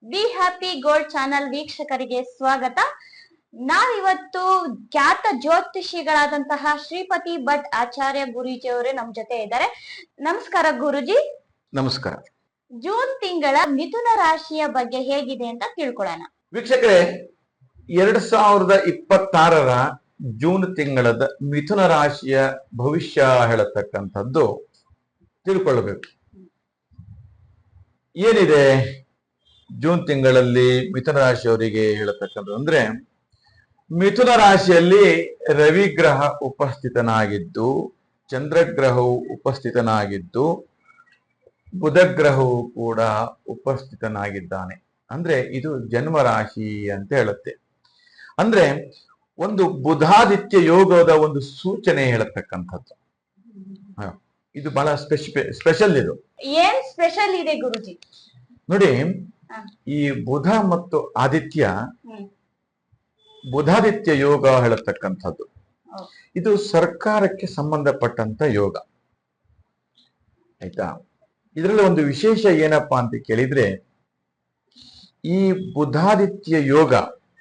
Be happy gold channel ವೀಕ್ಷಕರಿಗೆ ಸ್ವಾಗತ. ನಾವಿವತ್ತು ಖ್ಯಾತ ಜ್ಯೋತಿಷಿಗಳಾದಂತಹ ಶ್ರೀಪತಿ ಭಟ್ ಆಚಾರ್ಯ ಗುರೂಜಿ ಅವರೇ ನಮ್ ಜೊತೆ ಇದ್ದಾರೆ. ನಮಸ್ಕಾರ ಗುರುಜಿ. ನಮಸ್ಕಾರ. ಜೂನ್ ತಿಂಗಳ ಮಿಥುನ ರಾಶಿಯ ಬಗ್ಗೆ ಹೇಗಿದೆ ಅಂತ ತಿಳ್ಕೊಳ್ಳೋಣ. ವೀಕ್ಷಕರೇ, 2026 ಜೂನ್ ತಿಂಗಳದ ಮಿಥುನ ರಾಶಿಯ ಭವಿಷ್ಯ ಹೇಳತಕ್ಕಂಥದ್ದು ತಿಳ್ಕೊಳ್ಬೇಕು. ಏನಿದೆ ಜೂನ್ ತಿಂಗಳಲ್ಲಿ ಮಿಥುನ ರಾಶಿಯವರಿಗೆ ಹೇಳತಕ್ಕಂಥದ್ದು ಅಂದ್ರೆ, ಮಿಥುನ ರಾಶಿಯಲ್ಲಿ ರವಿ ಗ್ರಹ ಉಪಸ್ಥಿತನಾಗಿದ್ದು, ಚಂದ್ರಗ್ರಹವು ಉಪಸ್ಥಿತನಾಗಿದ್ದು, ಬುಧ ಗ್ರಹವು ಕೂಡ ಉಪಸ್ಥಿತನಾಗಿದ್ದಾನೆ. ಅಂದ್ರೆ ಇದು ಜನ್ಮ ರಾಶಿ ಅಂತ ಹೇಳುತ್ತೆ. ಅಂದ್ರೆ ಒಂದು ಬುಧಾದಿತ್ಯ ಯೋಗದ ಒಂದು ಸೂಚನೆ ಹೇಳತಕ್ಕಂಥದ್ದು. ಇದು ಬಹಳ ಸ್ಪೆಷಲ್. ಇದು ಏನ್ ಸ್ಪೆಷಲ್ ಇದೆ ಗುರುಜಿ? ನೋಡಿ, ಈ ಬುಧ ಮತ್ತು ಬುಧಾದಿತ್ಯ ಯೋಗ ಹೇಳತಕ್ಕಂಥದ್ದು ಇದು ಸರ್ಕಾರಕ್ಕೆ ಸಂಬಂಧಪಟ್ಟಂತ ಯೋಗ. ಆಯ್ತಾ? ಇದರಲ್ಲಿ ಒಂದು ವಿಶೇಷ ಏನಪ್ಪಾ ಅಂತ ಕೇಳಿದ್ರೆ, ಈ ಬುಧಾದಿತ್ಯ ಯೋಗ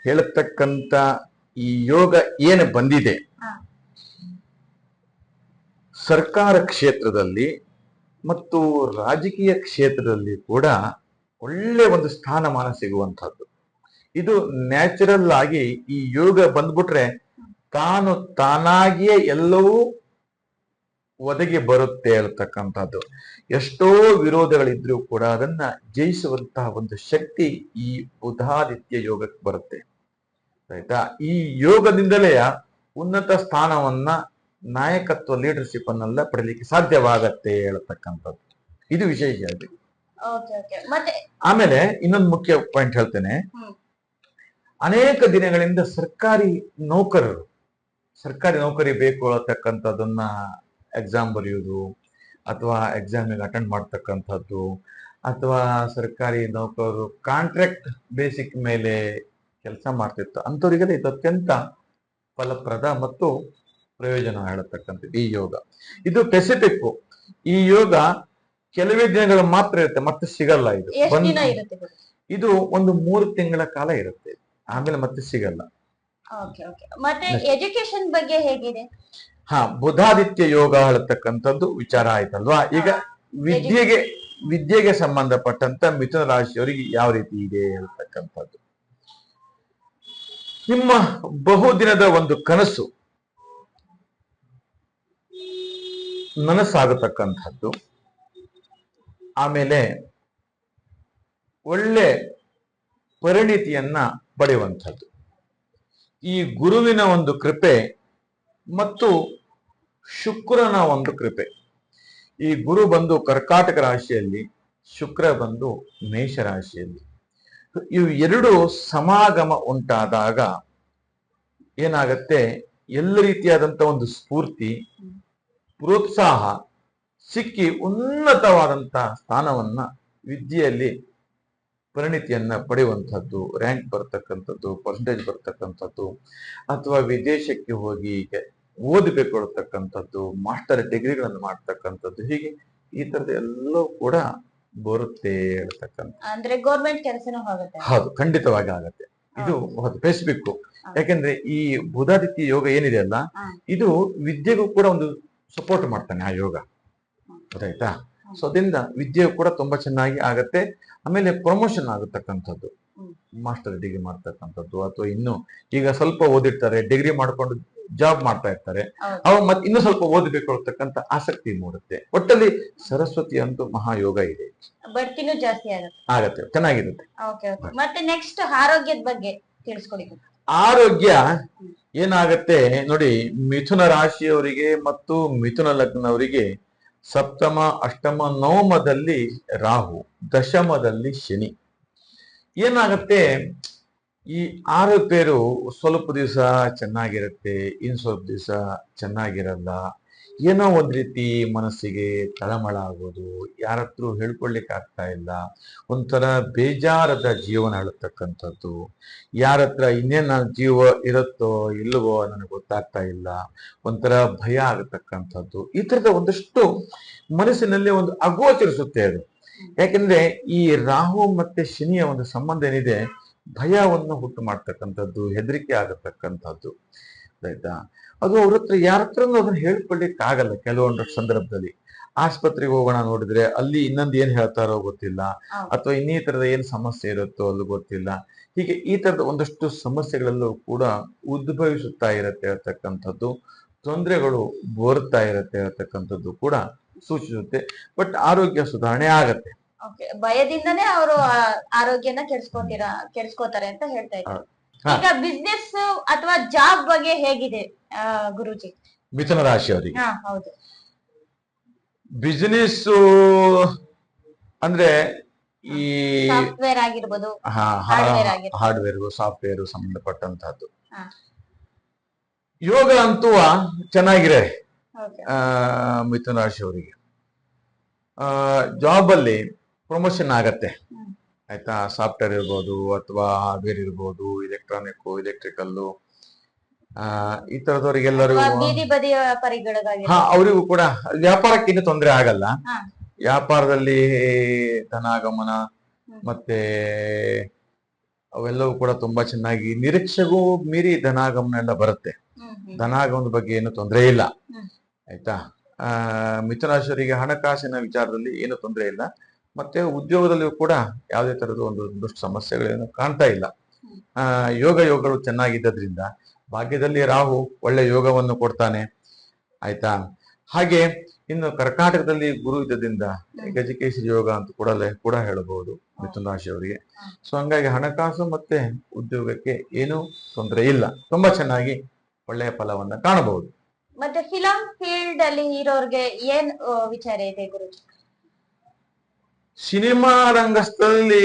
ಹೇಳತಕ್ಕಂತ ಈ ಯೋಗ ಏನು ಬಂದಿದೆ, ಸರ್ಕಾರ ಕ್ಷೇತ್ರದಲ್ಲಿ ಮತ್ತು ರಾಜಕೀಯ ಕ್ಷೇತ್ರದಲ್ಲಿ ಕೂಡ ಒಳ್ಳೆ ಒಂದು ಸ್ಥಾನಮಾನ ಸಿಗುವಂತಹದ್ದು. ಇದು ನ್ಯಾಚುರಲ್ ಆಗಿ ಈ ಯೋಗ ಬಂದ್ಬಿಟ್ರೆ ತಾನಾಗಿಯೇ ಎಲ್ಲವೂ ಒದಗಿ ಬರುತ್ತೆ ಹೇಳ್ತಕ್ಕಂಥದ್ದು. ಎಷ್ಟೋ ವಿರೋಧಗಳಿದ್ರೂ ಕೂಡ ಅದನ್ನ ಜಯಿಸುವಂತಹ ಒಂದು ಶಕ್ತಿ ಈ ಬುಧಾದಿತ್ಯ ಯೋಗಕ್ಕೆ ಬರುತ್ತೆ. ಆಯ್ತಾ? ಈ ಯೋಗದಿಂದಲೇ ಉನ್ನತ ಸ್ಥಾನವನ್ನ, ನಾಯಕತ್ವ, ಲೀಡರ್ಶಿಪ್ ಅನ್ನೆಲ್ಲ ಪಡಲಿಕ್ಕೆ ಸಾಧ್ಯವಾಗತ್ತೆ ಹೇಳ್ತಕ್ಕಂಥದ್ದು. ಇದು ವಿಶೇಷ ಆಗಿದೆ. ಆಮೇಲೆ ಇನ್ನೊಂದು ಮುಖ್ಯ ಪಾಯಿಂಟ್ ಹೇಳ್ತೇನೆ. ಅನೇಕ ದಿನಗಳಿಂದ ಸರ್ಕಾರಿ ನೌಕರಿ ಬೇಕು ಅನ್ನತಕ್ಕಂಥದ್ದನ್ನ ಎಕ್ಸಾಮ್ ಬರೆಯುವುದು ಅಥವಾ ಎಕ್ಸಾಮಿಗೆ ಅಟೆಂಡ್ ಮಾಡ್ತಕ್ಕಂಥದ್ದು, ಅಥವಾ ಸರ್ಕಾರಿ ನೌಕರರು ಕಾಂಟ್ರಾಕ್ಟ್ ಬೇಸಿಕ್ ಮೇಲೆ ಕೆಲಸ ಮಾಡ್ತಿತ್ತು ಅಂಥವ್ರಿಗೆಲ್ಲ ಇದು ಅತ್ಯಂತ ಫಲಪ್ರದ ಮತ್ತು ಪ್ರಯೋಜನ ಹೇಳತಕ್ಕಂಥದ್ದು ಈ ಯೋಗ. ಇದು ಸ್ಪೆಸಿಫಿಕ್. ಈ ಯೋಗ ಕೆಲವೇ ದಿನಗಳು ಮಾತ್ರ ಇರುತ್ತೆ, ಮತ್ತೆ ಸಿಗಲ್ಲ. ಇದು ಒಂದು 3 ತಿಂಗಳ ಕಾಲ ಇರುತ್ತೆ, ಆಮೇಲೆ ಮತ್ತೆ ಸಿಗಲ್ಲ. ಮತ್ತೆ ಎಜುಕೇಶನ್ ಬಗ್ಗೆ ಹೇಗಿದೆ? ಬುಧಾದಿತ್ಯ ಯೋಗ ಹೇಳತಕ್ಕಂಥದ್ದು ವಿಚಾರ ಆಯ್ತಲ್ವಾ. ಈಗ ವಿದ್ಯೆಗೆ ಸಂಬಂಧಪಟ್ಟಂತ ಮಿಥುನ ರಾಶಿಯವರಿಗೆ ಯಾವ ರೀತಿ ಇದೆ ಹೇಳ್ತಕ್ಕಂಥದ್ದು. ನಿಮ್ಮ ಬಹುದಿನದ ಒಂದು ಕನಸು ನನಸಾಗತಕ್ಕಂಥದ್ದು, ಆಮೇಲೆ ಒಳ್ಳೆ ಪರಿಣಿತಿಯನ್ನ ಪಡೆಯುವಂಥದ್ದು, ಈ ಗುರುವಿನ ಒಂದು ಕೃಪೆ ಮತ್ತು ಶುಕ್ರನ ಒಂದು ಕೃಪೆ. ಈ ಗುರು ಬಂದು ಕರ್ಕಾಟಕ ರಾಶಿಯಲ್ಲಿ, ಶುಕ್ರ ಬಂದು ಮೇಷ ರಾಶಿಯಲ್ಲಿ. ಇವು ಎರಡು ಸಮಾಗಮ ಉಂಟಾದಾಗ ಏನಾಗತ್ತೆ, ಎಲ್ಲ ರೀತಿಯಾದಂತ ಒಂದು ಸ್ಫೂರ್ತಿ, ಪ್ರೋತ್ಸಾಹ ಸಿಕ್ಕಿ ಉನ್ನತವಾದಂತಹ ಸ್ಥಾನವನ್ನ, ವಿದ್ಯೆಯಲ್ಲಿ ಪರಿಣಿತಿಯನ್ನ ಪಡೆಯುವಂಥದ್ದು, ರ್ಯಾಂಕ್ ಬರ್ತಕ್ಕಂಥದ್ದು, ಪರ್ಸೆಂಟೇಜ್ ಬರ್ತಕ್ಕಂಥದ್ದು, ಅಥವಾ ವಿದೇಶಕ್ಕೆ ಹೋಗಿ ಓದಬೇಕು ಅನ್ನತಕ್ಕಂಥದ್ದು, ಮಾಸ್ಟರ್ ಡಿಗ್ರಿಗಳನ್ನು ಮಾಡ್ತಕ್ಕಂಥದ್ದು, ಹೀಗೆ ಈ ತರದ ಎಲ್ಲವೂ ಕೂಡ ಬರುತ್ತೆ ಹೇಳ್ತಕ್ಕಂಥ. ಅಂದ್ರೆ ಗೌರ್ಮೆಂಟ್ ಕೆಲಸನೂ ಆಗುತ್ತೆ. ಹೌದು, ಖಂಡಿತವಾಗಿ ಆಗತ್ತೆ. ಇದು ಸ್ಪೆಸಿಫಿಕ್. ಯಾಕೆಂದ್ರೆ ಈ ಬುಧಾದಿತ್ಯ ಯೋಗ ಏನಿದೆ ಅಲ್ಲ, ಇದು ವಿದ್ಯೆಗೂ ಕೂಡ ಒಂದು ಸಪೋರ್ಟ್ ಮಾಡ್ತಾನೆ ಆ ಯೋಗ. ಗೊತ್ತಾಯ್ತಾ? ಸೊ ಅದರಿಂದ ವಿದ್ಯೆಯು ಕೂಡ ತುಂಬಾ ಚೆನ್ನಾಗಿ ಆಗತ್ತೆ. ಆಮೇಲೆ ಪ್ರಮೋಷನ್ ಆಗತಕ್ಕಂಥದ್ದು, ಮಾಸ್ಟರ್ ಡಿಗ್ರಿ ಮಾಡ್ತಕ್ಕಂಥದ್ದು, ಅಥವಾ ಇನ್ನು ಈಗ ಸ್ವಲ್ಪ ಓದಿರ್ತಾರೆ, ಡಿಗ್ರಿ ಮಾಡ್ಕೊಂಡು ಜಾಬ್ ಮಾಡ್ತಾ ಇರ್ತಾರೆ, ಅವಾಗ ಮತ್ತೆ ಇನ್ನೂ ಸ್ವಲ್ಪ ಓದಬೇಕು ಅಂತಕ್ಕಂಥ ಆಸಕ್ತಿ ಮೂಡುತ್ತೆ. ಒಟ್ಟಲ್ಲಿ ಸರಸ್ವತಿ ಅಂತೂ ಮಹಾಯೋಗ ಇದೆ, ಬಡ್ತಿನೂ ಜಾಸ್ತಿ ಆಗತ್ತೆ, ಚೆನ್ನಾಗಿರುತ್ತೆ. ಮತ್ತೆ ನೆಕ್ಸ್ಟ್ ಆರೋಗ್ಯದ ಬಗ್ಗೆ ತಿಳಿಸ್ಕೊಡಿ. ಆರೋಗ್ಯ ಏನಾಗತ್ತೆ ನೋಡಿ, ಮಿಥುನ ರಾಶಿಯವರಿಗೆ ಮತ್ತು ಮಿಥುನ ಲಗ್ನವರಿಗೆ ಸಪ್ತಮ, ಅಷ್ಟಮ, ನವಮದಲ್ಲಿ ರಾಹು, ದಶಮದಲ್ಲಿ ಶನಿ. ಏನಾಗತ್ತೆ, ಈ ಆರೋಗ್ಯರು ಸ್ವಲ್ಪ ದಿವಸ ಚೆನ್ನಾಗಿರುತ್ತೆ, ಇನ್ ಸ್ವಲ್ಪ ದಿವಸ ಚೆನ್ನಾಗಿರಲ್ಲ. ಏನೋ ಒಂದ್ ರೀತಿ ಮನಸ್ಸಿಗೆ ತಳಮಳ ಆಗೋದು, ಯಾರತ್ರ ಹೇಳ್ಕೊಳ್ಲಿಕ್ಕೆ ಆಗ್ತಾ ಇಲ್ಲ, ಒಂಥರ ಬೇಜಾರದ ಜೀವನ ಹೇಳತಕ್ಕಂಥದ್ದು, ಯಾರತ್ರ ಇನ್ನೇನು ಜೀವ ಇರುತ್ತೋ ಇಲ್ಲವೋ ನನಗೆ ಗೊತ್ತಾಗ್ತಾ ಇಲ್ಲ, ಒಂಥರ ಭಯ ಆಗತಕ್ಕಂಥದ್ದು, ಈ ತರದ ಒಂದಷ್ಟು ಮನಸ್ಸಿನಲ್ಲಿ ಒಂದು ಅಗೋಚರಿಸುತ್ತೆ ಅದು. ಯಾಕೆಂದ್ರೆ ಈ ರಾಹು ಮತ್ತೆ ಶನಿಯ ಒಂದು ಸಂಬಂಧ ಏನಿದೆ, ಭಯವನ್ನು ಹುಟ್ಟು ಮಾಡ್ತಕ್ಕಂಥದ್ದು, ಹೆದರಿಕೆ ಆಗತಕ್ಕಂಥದ್ದು, ಆಯ್ತಾ. ಅದು ಅವ್ರ ಹತ್ರ ಯಾರ ಹತ್ರನೂ ಅದನ್ನ ಹೇಳ್ಕೊಳ್ಳಿಕ್ ಆಗಲ್ಲ. ಕೆಲವೊಂದಷ್ಟು ಸಂದರ್ಭದಲ್ಲಿ ಆಸ್ಪತ್ರೆಗೆ ಹೋಗೋಣ ನೋಡಿದ್ರೆ ಅಲ್ಲಿ ಇನ್ನೊಂದು ಏನ್ ಹೇಳ್ತಾರೋ ಗೊತ್ತಿಲ್ಲ, ಅಥವಾ ಇನ್ನೀತರದ ಏನ್ ಸಮಸ್ಯೆ ಇರುತ್ತೋ ಅದು ಗೊತ್ತಿಲ್ಲ. ಹೀಗೆ ಈ ತರದ ಒಂದಷ್ಟು ಸಮಸ್ಯೆಗಳಲ್ಲೂ ಕೂಡ ಉದ್ಭವಿಸುತ್ತಾ ಇರತ್ತೆ ಇರತಕ್ಕಂಥದ್ದು, ತೊಂದರೆಗಳು ಬೋರ್ತಾ ಇರತ್ತೆ ಇರತಕ್ಕಂಥದ್ದು ಕೂಡ ಸೂಚಿಸುತ್ತೆ. ಬಟ್ ಆರೋಗ್ಯ ಸುಧಾರಣೆ ಆಗತ್ತೆ. ಭಯದಿಂದನೇ ಅವರು ಆರೋಗ್ಯನ ಕೆಡ್ಸ್ಕೋತಾರೆ ಅಂತ ಹೇಳ್ತಾ ಇದ್ದಾರೆ. ಈಗ ಬಿಸ್ನೆಸ್ ಅಥವಾ ಜಾಬ್ ಬಗ್ಗೆ ಹೇಗಿದೆ ಗುರುಜಿ ಮಿಥುನ ರಾಶಿಯವರಿಗೆ? ಹೌದು. ಬಿಸಿನೆಸ್ ಅಂದ್ರೆ ಈ ಸಾಫ್ಟ್ವೇರ್ ಆಗಿರ್ಬೋದು, ಹಾರ್ಡ್ವೇರ್ ಸಾಫ್ಟ್ವೇರ್ ಸಂಬಂಧಪಟ್ಟಂತಹದ್ದು. ಯೋಗ ಅಂತೂ ಚೆನ್ನಾಗಿದೆ ಮಿಥುನ ರಾಶಿಯವರಿಗೆ. ಜಾಬ್ ಅಲ್ಲಿ ಪ್ರಮೋಷನ್ ಆಗತ್ತೆ, ಆಯ್ತಾ. ಸಾಫ್ಟ್ವೇರ್ ಇರ್ಬೋದು, ಅಥವಾ ಹಾರ್ಡ್ವೇರ್ ಇರ್ಬೋದು, ಎಲೆಕ್ಟ್ರಿಕಲ್ಲು, ಈ ತರದವರಿಗೆಲ್ಲರಿಗೂ ಅವರಿಗೂ ಕೂಡ ವ್ಯಾಪಾರಕ್ಕೆ ಇನ್ನು ತೊಂದರೆ ಆಗಲ್ಲ. ವ್ಯಾಪಾರದಲ್ಲಿ ಧನಾಗಮನ ಮತ್ತೆ ಅವೆಲ್ಲವೂ ಕೂಡ ತುಂಬಾ ಚೆನ್ನಾಗಿ, ನಿರೀಕ್ಷೆಗೂ ಮೀರಿ ಧನಾಗಮನ ಎಲ್ಲ ಬರುತ್ತೆ. ಧನಾಗಮನದ ಬಗ್ಗೆ ಏನು ತೊಂದರೆ ಇಲ್ಲ, ಆಯ್ತಾ. ಮಿಥುನ ರಾಶಿಯವರಿಗೆ ಹಣಕಾಸಿನ ವಿಚಾರದಲ್ಲಿ ಏನು ತೊಂದರೆ ಇಲ್ಲ. ಮತ್ತೆ ಉದ್ಯೋಗದಲ್ಲಿಯೂ ಕೂಡ ಯಾವುದೇ ತರದ್ದು ಒಂದಷ್ಟು ಸಮಸ್ಯೆಗಳೇನು ಕಾಣ್ತಾ ಇಲ್ಲ. ಯೋಗಗಳು ಚೆನ್ನಾಗಿದ್ದರಿಂದ ಭಾಗ್ಯದಲ್ಲಿ ರಾಹು ಒಳ್ಳೆ ಯೋಗವನ್ನು ಕೊಡ್ತಾನೆ, ಆಯ್ತಾ. ಹಾಗೆ ಇನ್ನು ಕರ್ನಾಟಕದಲ್ಲಿ ಗುರು ಇದ್ದದಿಂದ ಗಜಕೇಸರಿ ಯೋಗ ಅಂತ ಕೂಡ ಹೇಳಬಹುದು ಮಿಥುನ ರಾಶಿಯವರಿಗೆ. ಸೊ ಹಂಗಾಗಿ ಹಣಕಾಸು ಮತ್ತೆ ಉದ್ಯೋಗಕ್ಕೆ ಏನು ತೊಂದರೆ ಇಲ್ಲ, ತುಂಬಾ ಚೆನ್ನಾಗಿ ಒಳ್ಳೆಯ ಫಲವನ್ನ ಕಾಣಬಹುದು. ಮತ್ತೆ ಫಿಲಂ ಫೀಲ್ಡ್ ಅಲ್ಲಿ ಇರೋರ್ಗೆ ಏನ್ ವಿಚಾರ ಇದೆ ಗುರುಜಿ? ಸಿನಿಮಾ ರಂಗಸ್ಥಳದಲ್ಲಿ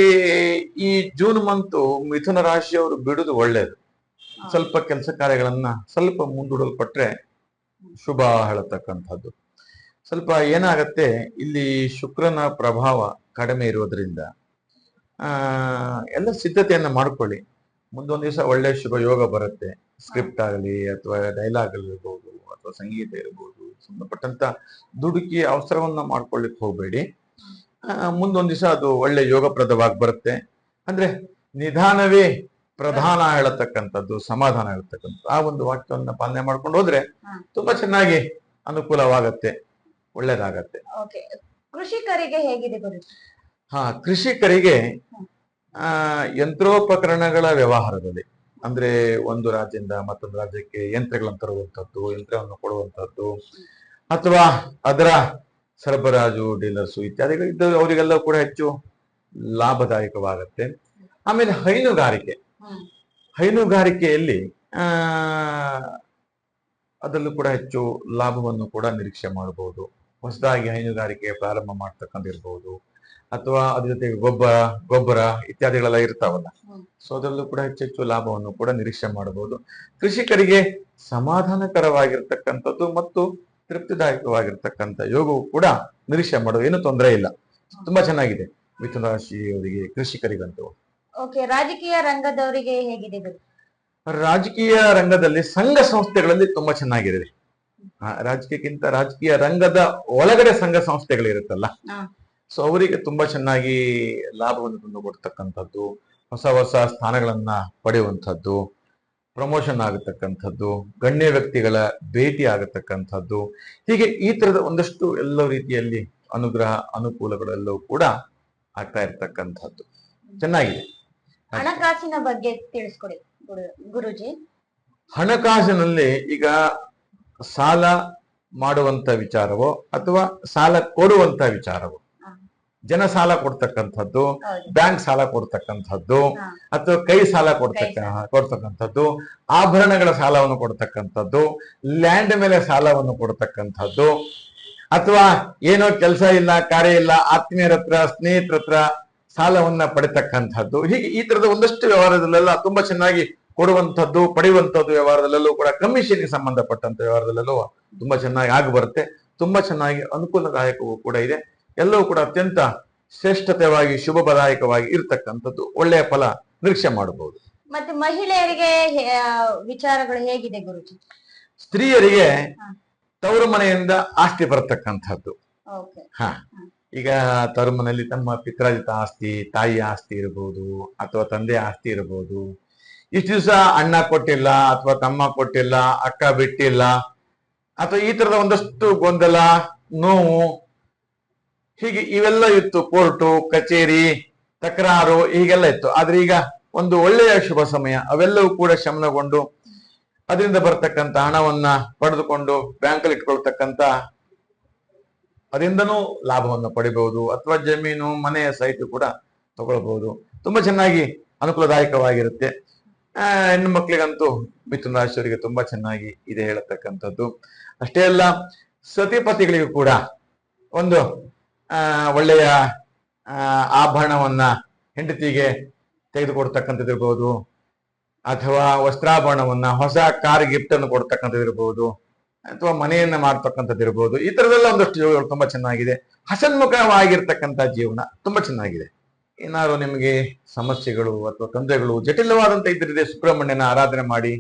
ಈ ಜೂನ್ ಮಂತು ಮಿಥುನ ರಾಶಿಯವರು ಬಿಡುದು ಒಳ್ಳೇದು. ಸ್ವಲ್ಪ ಕೆಲಸ ಕಾರ್ಯಗಳನ್ನ ಸ್ವಲ್ಪ ಮುಂದೂಡಲ್ಪಟ್ರೆ ಶುಭ ಹೇಳತಕ್ಕಂಥದ್ದು. ಸ್ವಲ್ಪ ಏನಾಗತ್ತೆ, ಇಲ್ಲಿ ಶುಕ್ರನ ಪ್ರಭಾವ ಕಡಿಮೆ ಇರೋದ್ರಿಂದ ಎಲ್ಲ ಸಿದ್ಧತೆಯನ್ನ ಮಾಡ್ಕೊಳ್ಳಿ. ಮುಂದೊಂದು ದಿವಸ ಒಳ್ಳೆ ಶುಭ ಯೋಗ ಬರುತ್ತೆ. ಸ್ಕ್ರಿಪ್ಟ್ ಆಗಲಿ ಅಥವಾ ಡೈಲಾಗ್ ಇರ್ಬೋದು ಅಥವಾ ಸಂಗೀತ ಇರ್ಬೋದು, ಸಂಬಂಧಪಟ್ಟಂತ ದುಡುಕಿ ಅವಸರವನ್ನ ಮಾಡ್ಕೊಳ್ಳಿಕ್ ಹೋಗ್ಬೇಡಿ. ಮುಂದೊಂದು ದಿವಸ ಅದು ಒಳ್ಳೆ ಯೋಗಪ್ರದವಾಗಿ ಬರುತ್ತೆ. ಅಂದ್ರೆ ನಿಧಾನವೇ ಪ್ರಧಾನ ಹೇಳತಕ್ಕಂಥದ್ದು, ಸಮಾಧಾನ ಹೇಳತಕ್ಕಂಥದ್ದು, ಆ ಒಂದು ವಾಕ್ಯವನ್ನ ಪಾಲನೆ ಮಾಡ್ಕೊಂಡು ಹೋದ್ರೆ ತುಂಬಾ ಚೆನ್ನಾಗಿ ಅನುಕೂಲವಾಗತ್ತೆ, ಒಳ್ಳೇದಾಗತ್ತೆ. ಕೃಷಿಕರಿಗೆ ಹೇಗಿದೆ ಗುರುಜಿ? ಕೃಷಿಕರಿಗೆ ಯಂತ್ರೋಪಕರಣಗಳ ವ್ಯವಹಾರದಲ್ಲಿ, ಅಂದ್ರೆ ಒಂದು ರಾಜ್ಯದಿಂದ ಮತ್ತೊಂದು ರಾಜ್ಯಕ್ಕೆ ಯಂತ್ರಗಳನ್ನು ತರುವಂತದ್ದು, ಯಂತ್ರವನ್ನು ಕೊಡುವಂತದ್ದು, ಅಥವಾ ಅದರ ಸರಬರಾಜು, ಡೀಲರ್ಸು ಇತ್ಯಾದಿಗಳು ಅವರಿಗೆಲ್ಲ ಕೂಡ ಹೆಚ್ಚು ಲಾಭದಾಯಕವಾಗತ್ತೆ. ಆಮೇಲೆ ಹೈನುಗಾರಿಕೆಯಲ್ಲಿ ಅದರಲ್ಲೂ ಕೂಡ ಹೆಚ್ಚು ಲಾಭವನ್ನು ಕೂಡ ನಿರೀಕ್ಷೆ ಮಾಡಬಹುದು. ಹೊಸದಾಗಿ ಹೈನುಗಾರಿಕೆ ಪ್ರಾರಂಭ ಮಾಡ್ತಕ್ಕಂತಿರ್ಬಹುದು, ಅಥವಾ ಅದ್ರ ಜೊತೆಗೆ ಗೊಬ್ಬರ ಇತ್ಯಾದಿಗಳೆಲ್ಲ ಇರ್ತಾವಲ್ಲ, ಸೊ ಅದರಲ್ಲೂ ಕೂಡ ಹೆಚ್ಚೆಚ್ಚು ಲಾಭವನ್ನು ಕೂಡ ನಿರೀಕ್ಷೆ ಮಾಡಬಹುದು. ಕೃಷಿಕರಿಗೆ ಸಮಾಧಾನಕರವಾಗಿರ್ತಕ್ಕಂಥದ್ದು ಮತ್ತು ತೃಪ್ತಿದಾಯಕವಾಗಿರ್ತಕ್ಕಂಥ ಯೋಗವು ಕೂಡ ನಿರೀಕ್ಷೆ ಮಾಡೋದು, ಏನು ತೊಂದರೆ ಇಲ್ಲ, ತುಂಬಾ ಚೆನ್ನಾಗಿದೆ ಮಿಥುನ ರಾಶಿಯವರಿಗೆ, ಕೃಷಿಕರಿಗಂತೂ. ರಾಜಕೀಯ ರಂಗದವರಿಗೆ ಹೇಗಿದೆ? ರಾಜಕೀಯ ರಂಗದಲ್ಲಿ ಸಂಘ ಸಂಸ್ಥೆಗಳಲ್ಲಿ ತುಂಬಾ ಚೆನ್ನಾಗಿದೆ. ರಾಜಕೀಯಕ್ಕಿಂತ ರಾಜಕೀಯ ರಂಗದ ಒಳಗಡೆ ಸಂಘ ಸಂಸ್ಥೆಗಳಿರುತ್ತಲ್ಲ, ಸೊ ಅವರಿಗೆ ತುಂಬಾ ಚೆನ್ನಾಗಿ ಲಾಭವನ್ನು ತಂದು ಕೊಡ್ತಕ್ಕಂಥದ್ದು, ಹೊಸ ಹೊಸ ಸ್ಥಾನಗಳನ್ನ ಪಡೆಯುವಂಥದ್ದು, ಪ್ರಮೋಷನ್ ಆಗತಕ್ಕಂಥದ್ದು, ಗಣ್ಯ ವ್ಯಕ್ತಿಗಳ ಭೇಟಿ ಆಗತಕ್ಕಂಥದ್ದು, ಹೀಗೆ ಈ ತರದ ಒಂದಷ್ಟು ಎಲ್ಲ ರೀತಿಯಲ್ಲಿ ಅನುಕೂಲಗಳೆಲ್ಲವೂ ಕೂಡ ಆಗ್ತಾ ಇರ್ತಕ್ಕಂಥದ್ದು ಚೆನ್ನಾಗಿದೆ. ಹಣಕಾಸಿನ ಬಗ್ಗೆ ತಿಳಿಸ್ಕೊಡಿ ಗುರುಜಿ. ಹಣಕಾಸಿನಲ್ಲಿ ಈಗ ಸಾಲ ಮಾಡುವಂತ ವಿಚಾರವೋ ಅಥವಾ ಸಾಲ ಕೊಡುವಂತ ವಿಚಾರವೋ, ಜನ ಸಾಲ ಕೊಡ್ತಕ್ಕಂಥದ್ದು, ಬ್ಯಾಂಕ್ ಸಾಲ ಕೊಡ್ತಕ್ಕಂಥದ್ದು, ಅಥವಾ ಕೈ ಸಾಲ ಕೊಡ್ತಕ್ಕಂಥದ್ದು, ಆಭರಣಗಳ ಸಾಲವನ್ನು ಕೊಡ್ತಕ್ಕಂಥದ್ದು, ಲ್ಯಾಂಡ್ ಮೇಲೆ ಸಾಲವನ್ನು ಕೊಡ್ತಕ್ಕಂಥದ್ದು, ಅಥವಾ ಏನೋ ಕೆಲಸ ಇಲ್ಲ, ಕಾರ್ಯ ಇಲ್ಲ, ಆತ್ಮೀಯರ ಹತ್ರ, ಸ್ನೇಹಿತರ ಹತ್ರ ಸಾಲವನ್ನ ಪಡಿತಕ್ಕಂಥದ್ದು, ಹೀಗೆ ಈ ತರದ ಒಂದಷ್ಟು ವ್ಯವಹಾರದಲ್ಲೆಲ್ಲ ತುಂಬಾ ಚೆನ್ನಾಗಿ ಕೊಡುವಂಥದ್ದು, ಪಡೆಯುವಂಥದ್ದು ವ್ಯವಹಾರದಲ್ಲೆಲ್ಲೂ ಕೂಡ ಕಮಿಷನ್ಗೆ ಸಂಬಂಧಪಟ್ಟಂತ ವ್ಯವಹಾರದಲ್ಲೆಲ್ಲೂ ತುಂಬಾ ಚೆನ್ನಾಗಿ ಆಗಿ ಬರುತ್ತೆ. ತುಂಬಾ ಚೆನ್ನಾಗಿ ಅನುಕೂಲದಾಯಕವೂ ಕೂಡ ಇದೆ. ಎಲ್ಲವೂ ಕೂಡ ಅತ್ಯಂತ ಶ್ರೇಷ್ಠತೆಯಾಗಿ ಶುಭದಾಯಕವಾಗಿ ಇರ್ತಕ್ಕಂಥದ್ದು, ಒಳ್ಳೆಯ ಫಲ ನಿರೀಕ್ಷೆ ಮಾಡಬಹುದು. ಮತ್ತೆ ಮಹಿಳೆಯರಿಗೆ ವಿಚಾರಗಳು ಹೇಗಿದೆ ಗುರುಜಿ? ಸ್ತ್ರೀಯರಿಗೆ ತವರು ಮನೆಯಿಂದ ಆಸ್ತಿ ಬರತಕ್ಕಂಥದ್ದು, ಈಗ ತವರು ಮನೆಯಲ್ಲಿ ತಮ್ಮ ಪಿತ್ರಾಜಿತ ಆಸ್ತಿ, ತಾಯಿ ಆಸ್ತಿ ಇರಬಹುದು ಅಥವಾ ತಂದೆ ಆಸ್ತಿ ಇರಬಹುದು. ಇಷ್ಟು ದಿವಸ ಅಣ್ಣ ಕೊಟ್ಟಿಲ್ಲ ಅಥವಾ ತಮ್ಮ ಕೊಟ್ಟಿಲ್ಲ, ಅಕ್ಕ ಬಿಟ್ಟಿಲ್ಲ, ಅಥವಾ ಈ ತರದ ಒಂದಷ್ಟು ಗೊಂದಲ, ನೋವು, ಹೀಗೆ ಇವೆಲ್ಲ ಇತ್ತು. ಕೋರ್ಟು, ಕಚೇರಿ, ತಕರಾರು ಹೀಗೆಲ್ಲ ಇತ್ತು. ಆದ್ರೆ ಈಗ ಒಂದು ಒಳ್ಳೆಯ ಶುಭ ಸಮಯ, ಅವೆಲ್ಲವೂ ಕೂಡ ಶಮನಗೊಂಡು ಅದರಿಂದ ಬರ್ತಕ್ಕಂಥ ಹಣವನ್ನ ಪಡೆದುಕೊಂಡು ಬ್ಯಾಂಕಲ್ಲಿ ಇಟ್ಕೊಳ್ತಕ್ಕಂಥ, ಅದರಿಂದನೂ ಲಾಭವನ್ನು ಪಡಿಬಹುದು. ಅಥವಾ ಜಮೀನು, ಮನೆಯ ಸೈಟು ಕೂಡ ತಗೊಳ್ಬಹುದು. ತುಂಬಾ ಚೆನ್ನಾಗಿ ಅನುಕೂಲದಾಯಕವಾಗಿರುತ್ತೆ. ಹೆಣ್ಣು ಮಕ್ಕಳಿಗಂತೂ ಮಿಥುನ ರಾಶಿಯವರಿಗೆ ತುಂಬಾ ಚೆನ್ನಾಗಿ ಇದೆ ಹೇಳತಕ್ಕಂಥದ್ದು. ಅಷ್ಟೇ ಅಲ್ಲ, ಸತಿಪತಿಗಳಿಗೂ ಕೂಡ ಒಂದು ಒಳ್ಳೆಯ ಆಭರಣವನ್ನ ಹೆಂಡತಿಗೆ ತೆಗೆದುಕೊಡ್ತಕ್ಕಂಥದ್ದಿರ್ಬೋದು, ಅಥವಾ ವಸ್ತ್ರಾಭರಣವನ್ನ, ಹೊಸ ಕಾರ್ ಗಿಫ್ಟ್ ಅನ್ನು ಕೊಡ್ತಕ್ಕಂಥದ್ದಿರ್ಬೋದು, ಅಥವಾ ಮನೆಯನ್ನ ಮಾಡ್ತಕ್ಕಂಥದ್ದಿರ್ಬೋದು. ಈ ತರದೆಲ್ಲ ಒಂದಷ್ಟು ಯೋಗಗಳು ತುಂಬಾ ಚೆನ್ನಾಗಿದೆ. ಹಸನ್ಮುಖವಾಗಿರ್ತಕ್ಕಂಥ ಜೀವನ ತುಂಬಾ ಚೆನ್ನಾಗಿದೆ. ಏನಾದ್ರು ನಿಮಗೆ ಸಮಸ್ಯೆಗಳು ಅಥವಾ ತೊಂದರೆಗಳು ಜಟಿಲವಾದಂತ ಇದ್ರಿದೆ, ಸುಬ್ರಹ್ಮಣ್ಯನ ಆರಾಧನೆ ಮಾಡಿ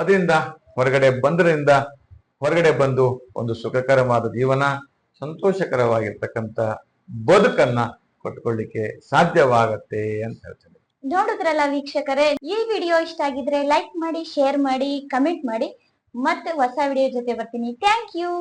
ಅದರಿಂದ ಹೊರಗಡೆ ಬಂದು ಒಂದು ಸುಖಕರವಾದ ಜೀವನ, ಸಂತೋಷಕರವಾಗಿರ್ತಕ್ಕಂಥ ಬದುಕನ್ನ ಕಟ್ಕೊಳ್ಳಿಕ್ಕೆ ಸಾಧ್ಯವಾಗತ್ತೆ ಅಂತ ಹೇಳ್ತೇನೆ. ನೋಡಿದ್ರಲ್ಲ ವೀಕ್ಷಕರೇ, ಈ ವಿಡಿಯೋ ಇಷ್ಟ ಆಗಿದ್ರೆ ಲೈಕ್ ಮಾಡಿ, ಶೇರ್ ಮಾಡಿ, ಕಮೆಂಟ್ ಮಾಡಿ. ಮತ್ತೆ ಹೊಸ ವಿಡಿಯೋ ಜೊತೆ ಬರ್ತೀನಿ. Thank you.